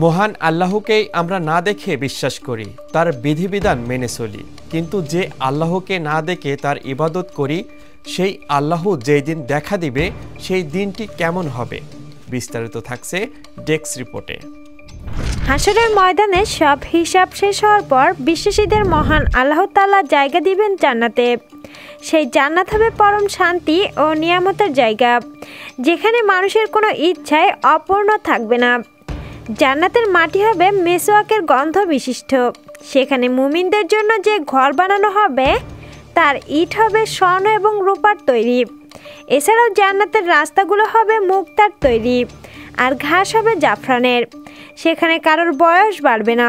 মহান আল্লাহকেই আমরা না দেখে বিশ্বাস করি, তার বিধিবিধান মেনে চলি, কিন্তু যে আল্লাহকে না দেখে তার ইবাদত করি, সেই আল্লাহ যেই দিন দেখা দিবে সেই দিনটি কেমন হবে? বিস্তারিত থাকছে ডেস্ক রিপোর্টে। হাসরের ময়দানে সব হিসাব শেষ হওয়ার পর বিশ্বাসীদের মহান আল্লাহ তাআলা জায়গা দিবেন জান্নাতে। সেই জান্নাত হবে পরম শান্তি ও নিয়ামতের জায়গা, যেখানে মানুষের কোনো ইচ্ছায় অপূর্ণ থাকবে না। জান্নাতের মাটি হবে মেসওয়াকের গন্ধ বিশিষ্ট। সেখানে মুমিনদের জন্য যে ঘর বানানো হবে তার ইট হবে স্বর্ণ এবং রূপার তৈরি। এছাড়াও জান্নাতের রাস্তাগুলো হবে মুক্তার তৈরি, আর ঘাস হবে জাফরানের। সেখানে কারোর বয়স বাড়বে না।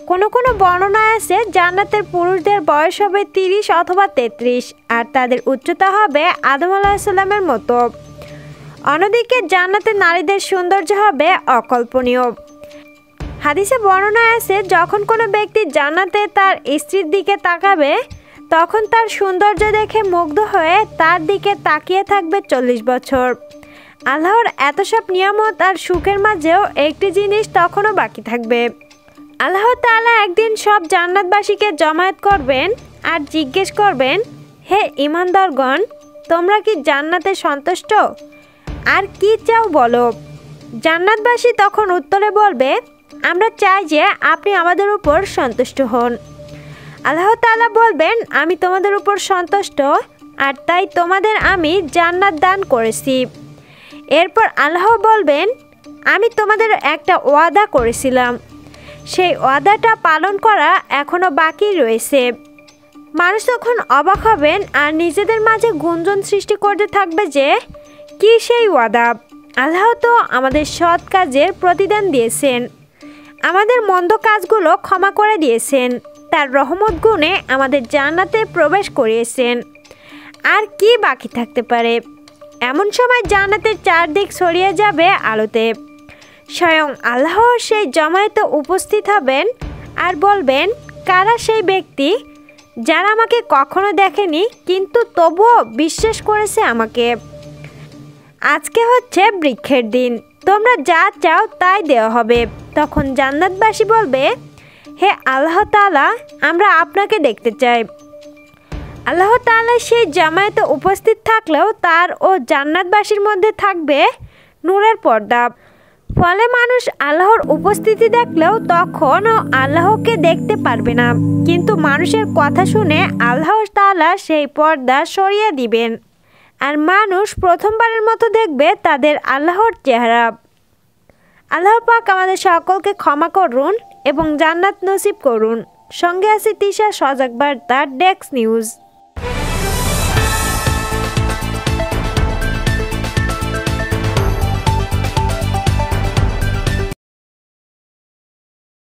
কোনো কোনো বর্ণনায় আছে জান্নাতের পুরুষদের বয়স হবে 30 অথবা 33, আর তাদের উচ্চতা হবে আদম আলাইহিস সালামের মতো। অন্যদিকে জান্নাতের নারীদের সৌন্দর্য হবে অকল্পনীয়। হাদিসে বর্ণনা আছে যখন কোনো ব্যক্তি জান্নাতে তার স্ত্রীর দিকে তাকাবে তখন তার সৌন্দর্য দেখে মুগ্ধ হয়ে তার দিকে তাকিয়ে থাকবে 40 বছর। আল্লাহর এত সব নিয়ামত আর সুখের মাঝেও একটি জিনিস তখনও বাকি থাকবে। আল্লাহ তাআলা একদিন সব জান্নাতবাসীকে জমায়েত করবেন আর জিজ্ঞেস করবেন, হে ঈমানদারগণ, তোমরা কি জান্নাতে সন্তুষ্ট? আর কি চাও বলো। জান্নাতবাসী তখন উত্তরে বলবে, আমরা চাই যে আপনি আমাদের উপর সন্তুষ্ট হন। আল্লাহ তাআলা বলবেন, আমি তোমাদের উপর সন্তুষ্ট, আর তাই তোমাদের আমি জান্নাত দান করেছি। এরপর আল্লাহ বলবেন, আমি তোমাদের একটা ওয়াদা করেছিলাম, সেই ওয়াদাটা পালন করা এখনও বাকি রয়েছে। মানুষ তখন অবাক হবেন আর নিজেদের মাঝে গুঞ্জন সৃষ্টি করতে থাকবে যে কি সেই ওয়াদা। আল্লাহ তো আমাদের সৎ কাজের প্রতিদান দিয়েছেন, আমাদের মন্দ কাজগুলো ক্ষমা করে দিয়েছেন, তার রহমত গুণে আমাদের জান্নাতে প্রবেশ করিয়েছেন। আর কি বাকি থাকতে পারে? এমন সময় জান্নাতের চারদিক ছড়িয়ে যাবে আলোতে। স্বয়ং আল্লাহ সেই জমায়েতে উপস্থিত হবেন আর বলবেন, কারা সেই ব্যক্তি যারা আমাকে কখনো দেখেনি কিন্তু তবুও বিশ্বাস করেছে আমাকে? আজকে হচ্ছে বৃক্ষের দিন, তোমরা যা চাও তাই দেওয়া হবে। তখন জান্নাতবাসী বলবে, হে আল্লাহ তাআলা, আমরা আপনাকে দেখতে চাই। আল্লাহ তাআলা সেই জামায়াতে উপস্থিত থাকলেও তার ও জান্নাতবাসীর মধ্যে থাকবে নূরের পর্দা। ফলে মানুষ আল্লাহর উপস্থিতি দেখলেও তখনও আল্লাহকে দেখতে পারবে না, কিন্তু মানুষের কথা শুনে আল্লাহ তাআলা সেই পর্দা সরিয়ে দিবেন, আর মানুষ প্রথমবারের মতো দেখবে তাদের আল্লাহর চেহারা। আল্লাহ পাক আমাদের সকলকে ক্ষমা করুন এবং জান্নাত নসিব করুন। সঙ্গে আছে তিশা সজাগ বার্তা, ডেস্ক নিউজ।